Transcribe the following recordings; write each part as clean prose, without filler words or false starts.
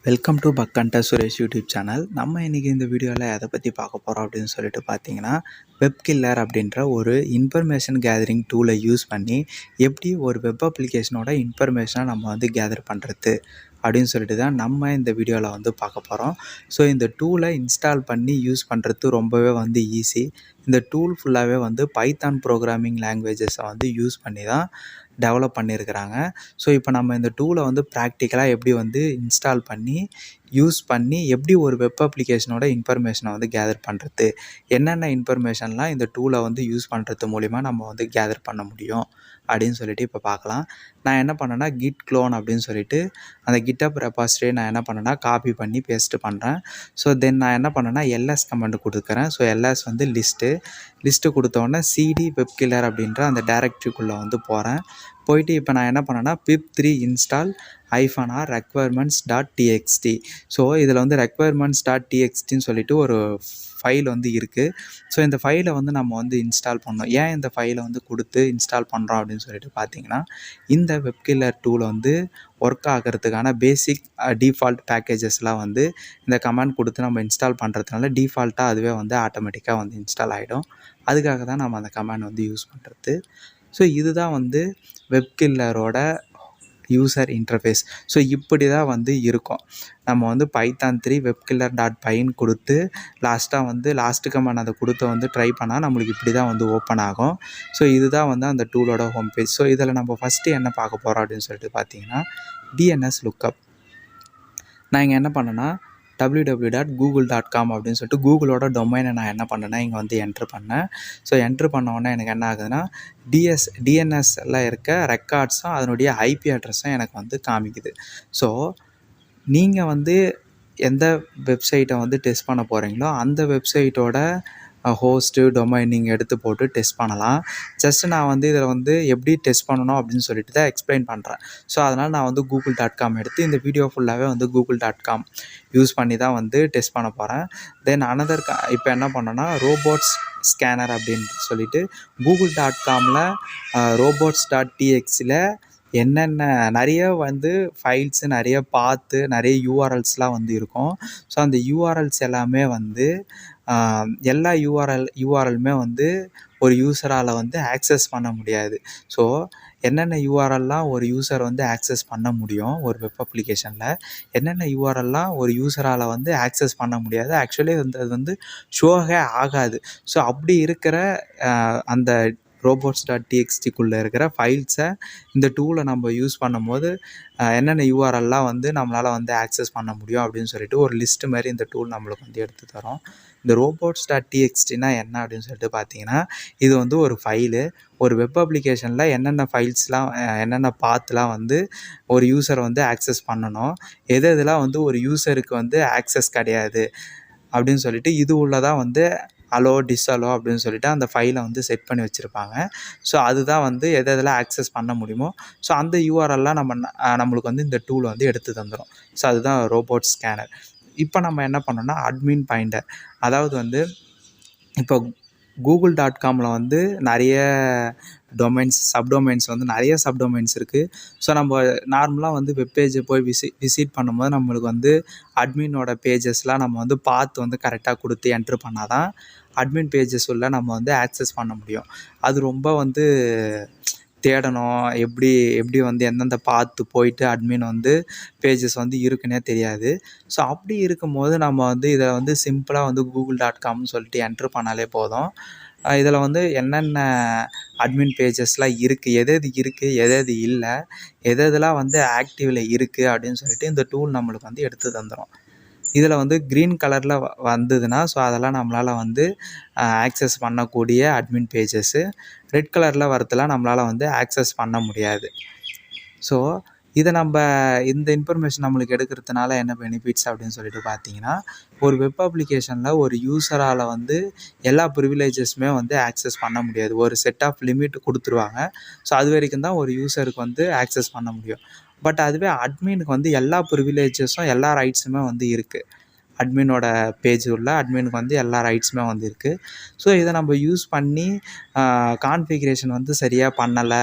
Welcome to Pakkanda Suresh YouTube channel. நம்ம இன்றைக்கி இந்த வீடியோவில் எதை பற்றி பார்க்க போகிறோம் அப்படின்னு சொல்லிட்டு பார்த்தீங்கன்னா, வெப்கில்லர் அப்படின்ற ஒரு இன்ஃபர்மேஷன் கேதரிங் டூலை யூஸ் பண்ணி எப்படி ஒரு வெப் அப்ளிகேஷனோட இன்ஃபர்மேஷனை நம்ம வந்து கேதர் பண்ணுறது அப்படின்னு சொல்லிட்டு தான் நம்ம இந்த வீடியோவில் வந்து பார்க்க போகிறோம். ஸோ இந்த டூலை இன்ஸ்டால் பண்ணி யூஸ் பண்ணுறது ரொம்பவே வந்து ஈஸி. இந்த டூல் ஃபுல்லாகவே வந்து பைத்தான் ப்ரோக்ராமிங் லாங்குவேஜஸை வந்து யூஸ் பண்ணி தான் டெவலப் பண்ணியிருக்கிறாங்க. ஸோ இப்போ நம்ம இந்த டூலை வந்து ப்ராக்டிக்கலாக எப்படி வந்து இன்ஸ்டால் பண்ணி யூஸ் பண்ணி எப்படி ஒரு வெப் அப்ளிகேஷனோட இன்ஃபர்மேஷனை வந்து கேதர் பண்ணுறது, என்னென்ன இன்ஃபர்மேஷன்லாம் இந்த டூலை வந்து யூஸ் பண்ணுறது மூலிமா நம்ம வந்து கேதர் பண்ண முடியும் அப்படின்னு சொல்லிட்டு இப்போ பார்க்கலாம். நான் என்ன பண்ணேன்னா கிட் க்ளோன் அப்படின்னு சொல்லிட்டு அந்த கிட்டப் ரெபாசிட்டரியை நான் என்ன பண்ணேன்னா காப்பி பண்ணி பேஸ்ட்டு பண்ணுறேன். ஸோ தென் நான் என்ன பண்ணேன்னா எல்எஸ் கமெண்ட் கொடுக்குறேன். ஸோ எல்எஸ் வந்து லிஸ்ட்டு கொடுத்தோன்னே சிடி வெப்கில்லர் அப்படின்ற அந்த டைரக்டரிக்குள்ளே வந்து போகிறேன். போயிட்டு இப்போ நான் என்ன பண்ணேன்னா pip3 install -r requirements.txt. So இதில் வந்து requirements.txtன்னு சொல்லிட்டு ஒரு ஃபைல் வந்து இருக்குது. ஸோ இந்த ஃபைலை வந்து நம்ம வந்து இன்ஸ்டால் பண்ணோம். ஏன் இந்த ஃபைலை வந்து கொடுத்து இன்ஸ்டால் பண்ணுறோம் அப்படின்னு சொல்லிட்டு பார்த்தீங்கன்னா, இந்த வெப்கில்லர் டூல் வந்து ஒர்க் ஆகிறதுக்கான பேசிக் டிஃபால்ட் பேக்கேஜஸ்லாம் வந்து இந்த கமாண்ட் கொடுத்து நம்ம இன்ஸ்டால் பண்ணுறதுனால டிஃபால்ட்டாக அதுவே வந்து ஆட்டோமேட்டிக்காக வந்து இன்ஸ்டால் ஆகிடும். அதுக்காக தான் நம்ம அந்த கமாண்ட் வந்து யூஸ் பண்ணுறது. ஸோ இதுதான் வந்து வெப்கில்லரோட யூசர் இன்டர்ஃபேஸ். ஸோ இப்படி தான் வந்து இருக்கும். நம்ம வந்து python3 webkiller.pyன்னு கொடுத்து லாஸ்ட்டு கமாண்ட் அதை கொடுத்து வந்து ட்ரை பண்ணால் நம்மளுக்கு இப்படி தான் வந்து ஓப்பன் ஆகும். ஸோ இதுதான் வந்து அந்த டூலோட ஹோம் பேஜ். ஸோ இதில் நம்ம ஃபஸ்ட்டு என்ன பார்க்க போகிறோம் அப்படின்னு சொல்லிட்டு பார்த்தீங்கன்னா, டிஎன்எஸ் லுக்கப். நான் இங்கே என்ன பண்ணேன்னா www.google.com அப்படின்னு சொல்லிட்டு கூகுளோட டொமைனை நான் என்ன பண்ணேன்னா இங்கே வந்து என்ட்ரு பண்ணேன். ஸோ என்ட்ரு பண்ணோன்னே எனக்கு என்ன ஆகுதுன்னா டிஎன்எஸ்ல இருக்க ரெக்கார்ட்ஸும் அதனுடைய ஐபி அட்ரஸும் எனக்கு வந்து காமிக்குது. ஸோ நீங்கள் வந்து எந்த வெப்சைட்டை வந்து டெஸ்ட் பண்ண போகிறீங்களோ அந்த வெப்சைட்டோட ஹோஸ்ட்டு டொமைன் நீங்கள் எடுத்து போட்டு டெஸ்ட் பண்ணலாம். ஜஸ்ட்டு நான் வந்து இதில் வந்து எப்படி டெஸ்ட் பண்ணணும் அப்படின்னு சொல்லிட்டு தான் எக்ஸ்பிளைன் பண்ணுறேன். ஸோ அதனால் நான் வந்து google.com எடுத்து இந்த வீடியோ ஃபுல்லாகவே வந்து google.com யூஸ் பண்ணி தான் வந்து டெஸ்ட் பண்ண போகிறேன். தென் இப்போ என்ன பண்ணோன்னா ரோபோட்ஸ் ஸ்கேனர் அப்படின்னு சொல்லிட்டு google.comல robots.txtல என்னென்ன நிறைய வந்து ஃபைல்ஸு நிறைய நிறைய யூஆர்எல்ஸ்லாம் வந்து இருக்கும். ஸோ அந்த யூஆர்எல்ஸ் எல்லாமே வந்து எல்லா யூஆர்எல்லுமே வந்து ஒரு யூசரால் வந்து ஆக்சஸ் பண்ண முடியாது. ஸோ என்னென்ன யூஆர்எல்லாம் ஒரு யூசர் வந்து ஆக்சஸ் பண்ண முடியும் ஒரு வெப் அப்ளிகேஷனில், என்னென்ன யூஆர்எல்லாம் ஒரு யூசரால் வந்து ஆக்சஸ் பண்ண முடியாது, ஆக்சுவலி வந்து அது வந்து ஷோவே ஆகாது. ஸோ அப்படி இருக்கிற அந்த robots.txtக்குள்ளே இருக்கிற ஃபைல்ஸை இந்த டூலை நம்ம யூஸ் பண்ணும்போது என்னென்ன யூஆர்எல்லாம் வந்து நம்மளால் வந்து ஆக்சஸ் பண்ண முடியும் அப்படின்னு சொல்லிட்டு ஒரு லிஸ்ட்டு மாதிரி இந்த டூல் நம்மளுக்கு வந்து எடுத்து தரோம். இந்த robots.txtனா என்ன அப்படின்னு சொல்லிட்டு பார்த்தீங்கன்னா, இது வந்து ஒரு ஃபைலு. ஒரு வெப் அப்ளிகேஷனில் என்னென்ன ஃபைல்ஸ்லாம் என்னென்ன பாத்லாம் வந்து ஒரு யூசர் வந்து ஆக்சஸ் பண்ணணும், எதெல்லாம் வந்து ஒரு யூசருக்கு வந்து ஆக்சஸ் கிடையாது அப்படின்னு சொல்லிட்டு இது உள்ளதான் வந்து அலோ டிஸ்அலோ அப்படின்னு சொல்லிட்டு அந்த ஃபைலை வந்து செட் பண்ணி வச்சுருப்பாங்க. ஸோ அதுதான் வந்து எதெல்லாம் ஆக்சஸ் பண்ண முடியுமோ ஸோ அந்த யூஆர்எல்லாம் நம்மளுக்கு வந்து இந்த டூல் வந்து எடுத்து தந்துடும். ஸோ அதுதான் ரோபோட் ஸ்கேனர். இப்போ நம்ம என்ன பண்ணோம்னா அட்மின் பாயிண்டர், அதாவது வந்து இப்போ google.comல வந்து நிறைய சப்டொமைன்ஸ் வந்து நிறைய சப்டொமைன்ஸ் இருக்குது. ஸோ நம்ம நார்மலாக வந்து வெப்பேஜை போய் விசிட் பண்ணும்போது நம்மளுக்கு வந்து அட்மினோட பேஜஸ்லாம் நம்ம வந்து பார்த்து வந்து கரெக்டாக கொடுத்து என்ட்ரு பண்ணால் தான் அட்மின் பேஜஸ் உள்ள நம்ம வந்து ஆக்சஸ் பண்ண முடியும். அது ரொம்ப வந்து தேடணும், எப்படி வந்து எந்தெந்த பார்த்து போயிட்டு அட்மின் வந்து பேஜஸ் வந்து இருக்குன்னே தெரியாது. ஸோ அப்படி இருக்கும்போது நம்ம வந்து இதை வந்து சிம்பிளாக வந்து google.comனு சொல்லிட்டு என்ட்ரு பண்ணாலே போதும். இதில் வந்து என்னென்ன அட்மின் பேஜஸ்லாம் இருக்குது, எது இருக்குது எது இல்லை, எதெல்லாம் வந்து ஆக்டிவில் இருக்குது அப்படின்னு சொல்லிட்டு இந்த டூல் நம்மளுக்கு வந்து எடுத்து தந்துடும். இதில் வந்து க்ரீன் கலரில் வந்ததுன்னா ஸோ அதெல்லாம் நம்மளால் வந்து ஆக்சஸ் பண்ணக்கூடிய அட்மின் பேஜஸ்ஸு, ரெட் கலரில் வரதெல்லாம் நம்மளால் வந்து ஆக்சஸ் பண்ண முடியாது. ஸோ இதை இந்த இன்ஃபர்மேஷன் நம்மளுக்கு எடுக்கிறதுனால என்ன பெனிஃபிட்ஸ் அப்படின்னு சொல்லிட்டு பார்த்தீங்கன்னா, ஒரு வெப் அப்ளிகேஷனில் ஒரு யூசரால் வந்து எல்லா ப்ரிவிலேஜஸுமே வந்து ஆக்சஸ் பண்ண முடியாது. ஒரு செட் ஆஃப் லிமிட் கொடுத்துருவாங்க. ஸோ அது வரைக்கும் தான் ஒரு யூசருக்கு வந்து ஆக்சஸ் பண்ண முடியும். பட் அதுவே அட்மினுக்கு வந்து எல்லா ப்ரிவிலேஜஸும் எல்லா ரைட்ஸுமே வந்து இருக்குது. அட்மினோட பேஜ் உள்ள அட்மினுக்கு வந்து எல்லா ரைட்ஸுமே வந்து இருக்குது. ஸோ இதை நம்ம யூஸ் பண்ணி கான்ஃபிகரேஷன் வந்து சரியாக பண்ணலை,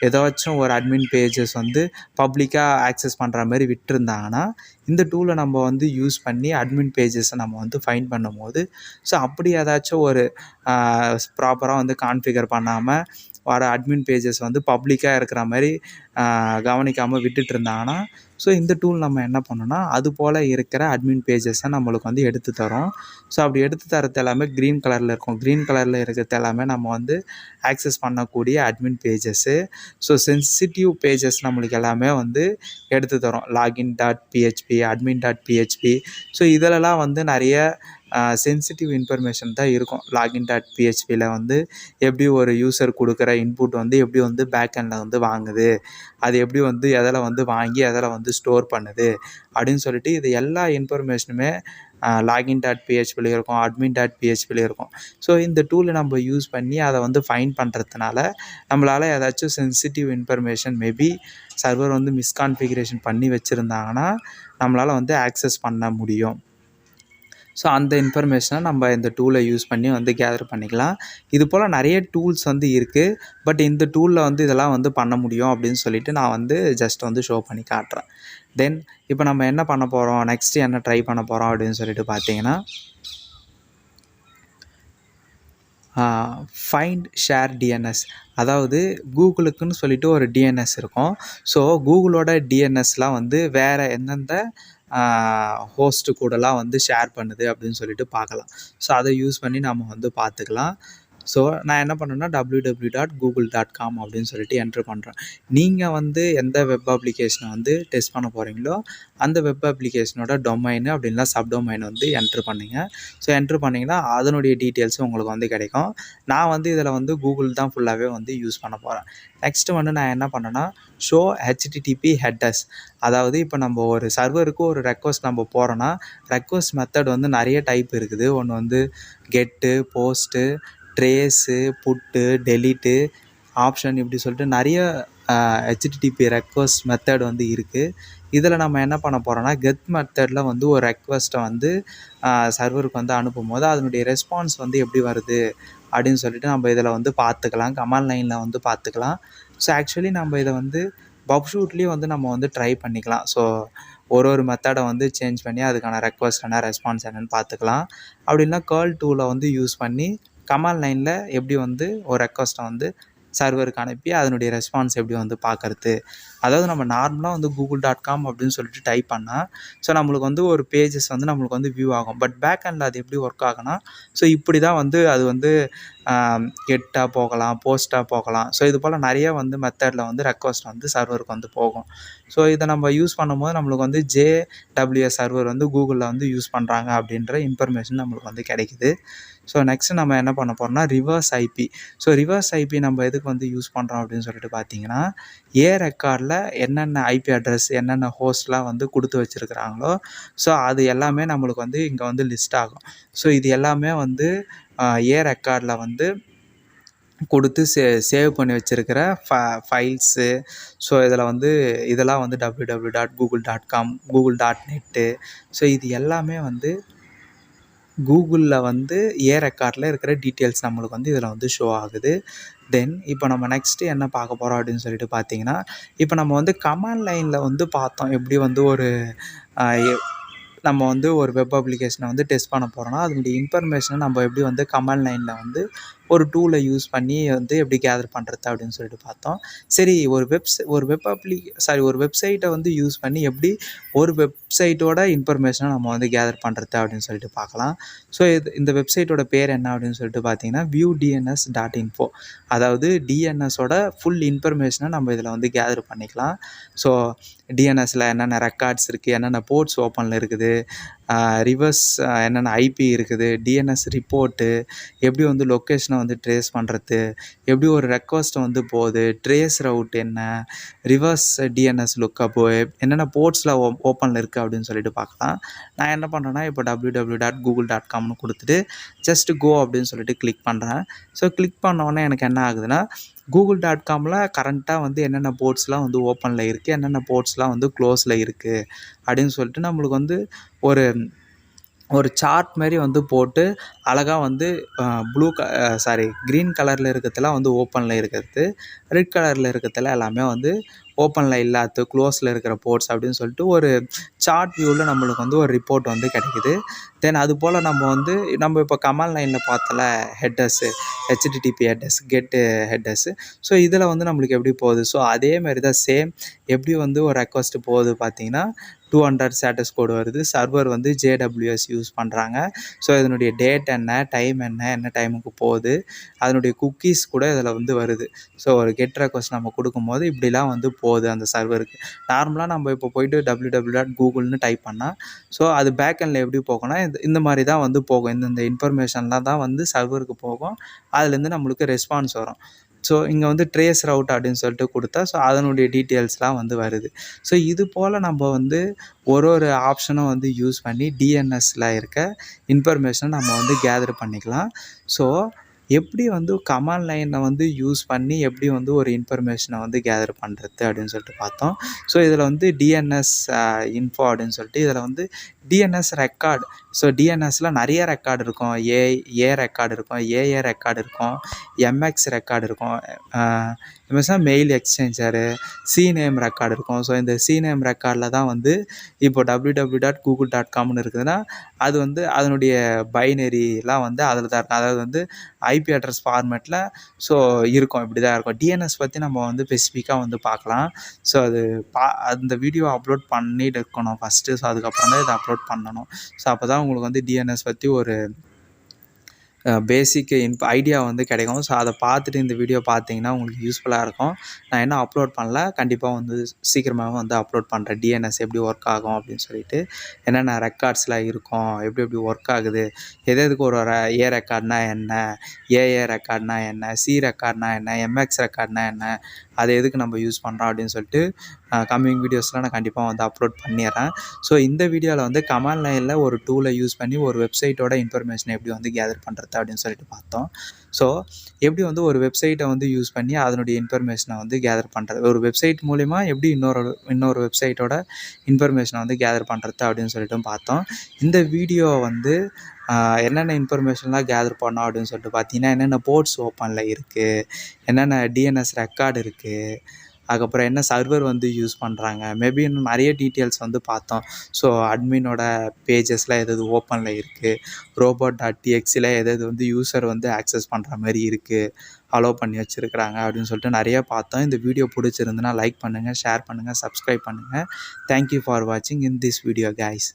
ஏதாச்சும் ஒரு அட்மின் பேஜஸ் வந்து பப்ளிக்காக ஆக்சஸ் பண்ணுற மாதிரி விட்டுருந்தாங்கன்னா இந்த டூலை நம்ம வந்து யூஸ் பண்ணி அட்மின் பேஜஸை நம்ம வந்து ஃபைண்ட் பண்ணும்போது, ஸோ அப்படி ஏதாச்சும் ஒரு ப்ராப்பராக வந்து கான்ஃபிகர் பண்ணாமல் வர அட்மின் பேஜஸ் வந்து பப்ளிக்காக இருக்கிற மாதிரி கவனிக்காமல் விட்டுட்டு இருந்தாங்கன்னா, ஸோ இந்த டூல் நம்ம என்ன பண்ணோம்னா அது போல் இருக்கிற அட்மின் பேஜஸை நம்மளுக்கு வந்து எடுத்து தரோம். ஸோ அப்படி எடுத்து தரது எல்லாமே க்ரீன் கலரில் இருக்கும். க்ரீன் கலரில் இருக்கிறது எல்லாமே நம்ம வந்து ஆக்சஸ் பண்ணக்கூடிய admin pages. So sensitive pages நம்மளுக்கு எல்லாமே வந்து எடுத்து தரோம். login.php, admin.php. ஸோ இதிலலாம் வந்து நிறைய சென்சிட்டிவ் இன்ஃபர்மேஷன் தான் இருக்கும். login.phpயில் வந்து எப்படி ஒரு யூசர் கொடுக்குற இன்புட் வந்து எப்படி வந்து பேக் எண்டில் வந்து வாங்குது, அது எப்படி வந்து எதில் வந்து வாங்கி எதில் வந்து ஸ்டோர் பண்ணுது அப்படின்னு சொல்லிட்டு இது எல்லா இன்ஃபர்மேஷனுமே login.phpயில் இருக்கும், admin.phpயில் இருக்கும். ஸோ இந்த டூலை நம்ம யூஸ் பண்ணி அதை வந்து ஃபைண்ட் பண்ணுறதுனால நம்மளால் ஏதாச்சும் சென்சிட்டிவ் இன்ஃபர்மேஷன் மேபி சர்வர் வந்து மிஸ்கான்ஃபிகரேஷன் பண்ணி வச்சுருந்தாங்கன்னா நம்மளால் வந்து ஆக்சஸ் பண்ண முடியும். ஸோ அந்த இன்ஃபர்மேஷனை நம்ம இந்த டூலை யூஸ் பண்ணி வந்து கேதர் பண்ணிக்கலாம். இது போல் நிறைய டூல்ஸ் வந்து இருக்குது. பட் இந்த டூலில் வந்து இதெல்லாம் வந்து பண்ண முடியும் அப்படின்னு சொல்லிட்டு நான் வந்து ஜஸ்ட் வந்து ஷோ பண்ணி காட்டுறேன். தென் இப்போ நம்ம என்ன பண்ண போகிறோம், நெக்ஸ்ட்டு என்ன ட்ரை பண்ண போகிறோம் அப்படின்னு சொல்லிட்டு பார்த்தீங்கன்னா, ஃபைண்ட் ஷேர் டிஎன்எஸ். அதாவது கூகுளுக்குன்னு சொல்லிட்டு ஒரு டிஎன்எஸ் இருக்கும். ஸோ கூகுளோட டிஎன்எஸ்லாம் வந்து வேறு எந்தெந்த ஹோஸ்ட்டு கூடலாம் வந்து ஷேர் பண்ணுது அப்படின்னு சொல்லிட்டு பார்க்கலாம். ஸோ அதை யூஸ் பண்ணி நம்ம வந்து பார்த்துக்கலாம். ஸோ நான் என்ன பண்ணேன்னா www.google.com அப்படின்னு சொல்லிட்டு என்ட்ரு பண்ணுறேன். நீங்கள் வந்து எந்த வெப் அப்ளிகேஷனை வந்து டெஸ்ட் பண்ண போகிறீங்களோ அந்த வெப் அப்ளிகேஷனோட டொமைனு அப்படின்னா சப்டொமைன் வந்து என்ட்ரு பண்ணிங்க. ஸோ என்ட்ரு பண்ணிங்கன்னா அதனுடைய டீட்டெயில்ஸும் உங்களுக்கு வந்து கிடைக்கும். நான் வந்து இதில் வந்து கூகுள் தான் ஃபுல்லாகவே வந்து யூஸ் பண்ண போகிறேன். நெக்ஸ்ட்டு வந்து நான் என்ன பண்ணேன்னா ஷோ ஹெச்டிடிபி ஹெட்டர்ஸ். அதாவது இப்போ நம்ம ஒரு சர்வருக்கு ஒரு ரெக்வஸ்ட் நம்ம போகிறோன்னா ரெக்வஸ்ட் மெத்தட் வந்து நிறைய டைப் இருக்குது. ஒன்று வந்து கெட்டு, போஸ்ட்டு, ட்ரேஸு, புட்டு, டெலீட்டு, ஆப்ஷன் இப்படி சொல்லிட்டு நிறைய ஹெச்டிடிபி ரெக்வஸ்ட் மெத்தட் வந்து இருக்குது. இதில் நம்ம என்ன பண்ண போகிறோன்னா கெட் மெத்தடில் வந்து ஒரு ரெக்வஸ்ட்டை வந்து சர்வருக்கு வந்து அனுப்பும்போது அதனுடைய ரெஸ்பான்ஸ் வந்து எப்படி வருது அப்படின்னு சொல்லிட்டு நம்ம இதில் வந்து பார்த்துக்கலாம். கமாண்ட் லைனில் வந்து பார்த்துக்கலாம். ஸோ ஆக்சுவலி நம்ம இதை வந்து பப்ஷூட்லேயும் வந்து நம்ம வந்து ட்ரை பண்ணிக்கலாம். ஸோ ஒரு மெத்தடை வந்து சேஞ்ச் பண்ணி அதுக்கான ரெக்வஸ்ட் என்ன ரெஸ்பான்ஸ் என்னென்னு பார்த்துக்கலாம். அப்படின்னா கேர்ள் டூலை வந்து யூஸ் பண்ணி கமாண்ட் லைனில் எப்படி வந்து ஒரு ரெக்வஸ்ட்டை வந்து சர்வருக்கு அனுப்பி அதனுடைய ரெஸ்பான்ஸ் எப்படி வந்து பார்க்குறது. அதாவது நம்ம நார்மலாக வந்து google.com அப்படின்னு சொல்லிட்டு டைப் பண்ணால் ஸோ நம்மளுக்கு வந்து ஒரு பேஜஸ் வந்து நம்மளுக்கு வந்து வியூ ஆகும். பட் பேக் எண்டில் அது எப்படி ஒர்க் ஆகுனா ஸோ இப்படி தான் வந்து அது வந்து கெட்டாக போகலாம், போஸ்ட்டாக போகலாம். ஸோ இது போல் நிறைய வந்து மெத்தடில் வந்து ரெக்வஸ்ட் வந்து சர்வருக்கு வந்து போகும். ஸோ இதை நம்ம யூஸ் பண்ணும்போது நம்மளுக்கு வந்து ஜேடபிள்யூஎஸ் சர்வர் வந்து கூகுளில் வந்து யூஸ் பண்ணுறாங்க அப்படின்ற இன்ஃபர்மேஷன் நம்மளுக்கு வந்து கிடைக்குது. ஸோ நெக்ஸ்ட்டு நம்ம என்ன பண்ண போகிறோம்னா reverse IP. So reverse IP நம்ம எதுக்கு வந்து யூஸ் பண்ணுறோம் அப்படின்னு சொல்லிட்டு பார்த்தீங்கன்னா ரெக்கார்டில் என்னென்ன ஐபி அட்ரஸ் என்னென்ன ஹோஸ்ட்லாம் வந்து கொடுத்து வச்சுருக்குறாங்களோ ஸோ அது எல்லாமே நம்மளுக்கு வந்து இங்கே வந்து லிஸ்ட் ஆகும். ஸோ இது எல்லாமே வந்து ரெக்கார்டில் வந்து கொடுத்து சேவ் பண்ணி வச்சுருக்கிற ஃபைல்ஸு. ஸோ இதில் வந்து இதெல்லாம் வந்து www.google.com, google.net. ஸோ இது எல்லாமே வந்து கூகுளில் வந்து ரெக்கார்டில் இருக்கிற டீட்டெயில்ஸ் நம்மளுக்கு வந்து இதில் வந்து ஷோ ஆகுது. தென் இப்போ நம்ம நெக்ஸ்ட்டு என்ன பார்க்க போகிறோம் அப்படின்னு சொல்லிட்டு பார்த்தீங்கன்னா, இப்போ நம்ம வந்து கமாண்ட் லைனில் வந்து பார்த்தோம் எப்படி வந்து ஒரு நம்ம வந்து ஒரு வெப் அப்ளிகேஷனை வந்து டெஸ்ட் பண்ண போகிறோம்னா அதனுடைய இன்ஃபர்மேஷனை நம்ம எப்படி வந்து கமாண்ட் லைனில் வந்து ஒரு டூலை யூஸ் பண்ணி வந்து எப்படி கேதர் பண்ணுறது அப்படின்னு சொல்லிட்டு பார்த்தோம். சரி ஒரு வெப்சைட்டை வந்து யூஸ் பண்ணி எப்படி ஒரு வெப்சைட்டோட இன்ஃபர்மேஷனை நம்ம வந்து கேதர் பண்ணுறது அப்படின்னு சொல்லிட்டு பார்க்கலாம். ஸோ இந்த வெப்சைட்டோட பேர் என்ன அப்படின்னு சொல்லிட்டு பார்த்தீங்கன்னா viewdns.info. அதாவது டிஎன்எஸோட ஃபுல் இன்ஃபர்மேஷனை நம்ம இதில் வந்து கேதர் பண்ணிக்கலாம். ஸோ டிஎன்எஸில் என்னென்ன ரெக்கார்ட்ஸ் இருக்குது, என்னென்ன போர்ட்ஸ் ஓப்பனில் இருக்குது, ரிவர்ஸ் என்னென்ன ஐபி இருக்குது, டிஎன்எஸ் ரிப்போர்ட்டு, எப்படி வந்து லொக்கேஷனை வந்து ட்ரேஸ் பண்ணுறது, எப்படி ஒரு ரெக்வஸ்ட்டை வந்து போகுது, ட்ரேஸ் ரவுட் என்ன, ரிவர்ஸ் டிஎன்எஸ் லுக்கப்பு, என்னென்ன போர்ட்ஸில் ஓப்பனில் இருக்குது அப்படின்னு சொல்லிட்டு பார்க்கலாம். நான் என்ன பண்ணுறேன்னா இப்போ www.google.comனு கொடுத்துட்டு ஜஸ்ட் கோ அப்படின்னு சொல்லிட்டு கிளிக் பண்ணுறேன். ஸோ கிளிக் பண்ணோன்னே எனக்கு என்ன ஆகுதுன்னா google.comல கரண்ட்டாக வந்து என்னென்ன போர்ட்ஸ்லாம் வந்து ஓப்பனில் இருக்குது, என்னென்ன போர்ட்ஸ்லாம் வந்து க்ளோஸில் இருக்குது அப்படின்னு சொல்லிட்டு நம்மளுக்கு வந்து ஒரு ஒரு சார்ட் மாரி வந்து போட்டு அழகா வந்து க்ரீன் கலரில் இருக்கிறதெல்லாம் வந்து ஓப்பனில் இருக்கிறது, ரெட் கலரில் இருக்கிறதெல்லாம் எல்லாமே வந்து ஓப்பனில் இல்லாதது, க்ளோஸில் இருக்கிற போர்ட்ஸ் அப்படின்னு சொல்லிட்டு ஒரு சார்ட் வியூவில் நம்மளுக்கு வந்து ஒரு ரிப்போர்ட் வந்து கிடைக்குது. தென் அதுபோல் நம்ம இப்போ கமாண்ட் லைனில் பார்த்தோம்ல ஹெட்டர்ஸு, ஹெச்டிடிபி ஹெட்டர்ஸ், கெட்டு ஹெட்டர்ஸு. ஸோ இதில் வந்து நம்மளுக்கு எப்படி போகுது, ஸோ அதே மாதிரி தான் சேம் எப்படி வந்து ஒரு ரெக்வஸ்ட் போகுது பார்த்தீங்கன்னா 200 ஸ்டேட்டஸ் கோடு வருது. சர்வர் வந்து JWS யூஸ் பண்ணுறாங்க. ஸோ இதனுடைய டேட் என்ன, டைம் என்ன, என்ன டைமுக்கு போகுது, அதனுடைய குக்கீஸ் கூட இதில் வந்து வருது. ஸோ ஒரு கெட் ரெக்வஸ்ட் நம்ம கொடுக்கும்போது இப்படிலாம் வந்து போகுது அந்த சர்வருக்கு. நார்மலாக நம்ம இப்போ போயிட்டு www.google டைப் பண்ணால் ஸோ அது பேக்கெண்டில் எப்படி போகும்னா இந்த மாதிரி தான் வந்து போகும். இந்த இன்ஃபர்மேஷன்லாம் தான் வந்து சர்வருக்கு போகும். அதுலேருந்து நம்மளுக்கு ரெஸ்பான்ஸ் வரும். ஸோ இங்கே வந்து ட்ரேஸ் ரவுட் அப்படின்னு சொல்லிட்டு கொடுத்தா ஸோ அதனுடைய டீட்டெயில்ஸ்லாம் வந்து வருது. ஸோ இது போல் நம்ம வந்து ஒரு ஆப்ஷனும் வந்து யூஸ் பண்ணி டிஎன்எஸில் இருக்க இன்ஃபர்மேஷனை நம்ம வந்து கேதர் பண்ணிக்கலாம். ஸோ எப்படி வந்து கமாண்ட் லைனை வந்து யூஸ் பண்ணி எப்படி வந்து ஒரு இன்ஃபர்மேஷனை வந்து கேதர் பண்ணுறது அப்படின்னு சொல்லிட்டு பார்த்தோம். ஸோ இதில் வந்து டிஎன்எஸ் இன்ஃபோ அப்படின்னு சொல்லிட்டு இதில் வந்து டிஎன்எஸ் ரெக்கார்டு. ஸோ டிஎன்எஸில் நிறைய ரெக்கார்டு இருக்கும். ஏ ரெக்கார்டு இருக்கும், ஏஏ ரெக்கார்டு இருக்கும், எம்எக்ஸ் ரெக்கார்டு இருக்கும், மெயில் எக்ஸ்சேஞ்சரு, நேம் ரெக்கார்டு இருக்கும். ஸோ இந்த நேம் ரெக்கார்டில் தான் வந்து இப்போ www.google.comனு இருக்குதுன்னா அது வந்து அதனுடைய பைனரிலாம் வந்து அதில் தான் இருக்கும். அதாவது வந்து ஐபி அட்ரஸ் ஃபார்மேட்டில் ஸோ இருக்கும், இப்படி தான் இருக்கும். டிஎன்எஸ் பற்றி நம்ம வந்து ஸ்பெசிஃபிக்காக வந்து பார்க்கலாம். ஸோ அந்த வீடியோ அப்லோட் பண்ணிட்டு இருக்கணும் ஃபஸ்ட்டு. ஸோ அதுக்கப்புறம் தான் இதை அப்லோட் பண்ணணும். ஸோ அப்போ தான் உங்களுக்கு வந்து டிஎன்எஸ் பற்றி ஒரு பேசிக் ஐடியா வந்து கிடைக்கும். ஸோ அதை பார்த்துட்டு இந்த வீடியோ பார்த்தீங்கன்னா உங்களுக்கு யூஸ்ஃபுல்லாக இருக்கும். நான் இன்னும் அப்லோட் பண்ணல, கண்டிப்பாக வந்து சீக்கிரமாகவே வந்து அப்லோட் பண்ணுறேன். டிஎன்எஸ் எப்படி ஒர்க் ஆகும் அப்படின்னு சொல்லிட்டு, என்னென்ன ரெக்கார்ட்ஸ்லாம் இருக்கும், எப்படி ஒர்க் ஆகுது, எதுக்கு ஒரு ஏ ரெக்கார்ட்னா என்ன, ஏஏ ரெக்கார்ட்னா என்ன, ரெக்கார்ட்னா என்ன, எம்எக்ஸ் ரெக்கார்ட்னா என்ன, அதை எதுக்கு நம்ம யூஸ் பண்ணுறோம் அப்படின்னு சொல்லிட்டு கம்மிங் வீடியோஸ்லாம் நான் கண்டிப்பாக வந்து அப்லோட் பண்ணிடுறேன். ஸோ இந்த வீடியோவில் வந்து கமாண்ட் லைனில் ஒரு டூலை யூஸ் பண்ணி ஒரு வெப்சைட்டோட இன்ஃபர்மேஷனை எப்படி வந்து கேதர் பண்ணுறது அப்படின்னு சொல்லிட்டு பார்த்தோம். ஸோ எப்படி வந்து ஒரு வெப்சைட்டை வந்து யூஸ் பண்ணி அதனுடைய இன்ஃபர்மேஷனை வந்து கேதர் பண்ணுறது, ஒரு வெப்சைட் மூலிமா எப்படி இன்னொரு வெப்சைட்டோட இன்ஃபர்மேஷனை வந்து கேதர் பண்ணுறது அப்படின்னு சொல்லிட்டு பார்த்தோம். இந்த வீடியோ வந்து என்னென்ன இன்ஃபர்மேஷன்லாம் கேதர் பண்ணோம் அப்படின்னு சொல்லிட்டு பார்த்தீங்கன்னா, என்னென்ன போர்ட்ஸ் ஓப்பனில் இருக்குது, என்னென்ன டிஎன்எஸ் ரெக்கார்டு இருக்குது, அதுக்கப்புறம் என்ன சர்வர் வந்து யூஸ் பண்ணுறாங்க, மேபி இன்னும் நிறைய டீட்டெயில்ஸ் வந்து பார்த்தோம். ஸோ அட்மினோட பேஜஸ்லாம் எது ஓப்பனில் இருக்குது, robot.txt எது வந்து யூசர் வந்து ஆக்சஸ் பண்ணுற மாதிரி இருக்குது, அலோவ் பண்ணி வச்சுருக்கிறாங்க அப்படின்னு சொல்லிட்டு நிறைய பார்த்தோம். இந்த வீடியோ பிடிச்சிருந்துன்னா லைக் பண்ணுங்கள், ஷேர் பண்ணுங்கள், சப்ஸ்கிரைப் பண்ணுங்கள். தேங்க்யூ ஃபார் வாட்சிங் இன் திஸ் வீடியோ கைஸ்.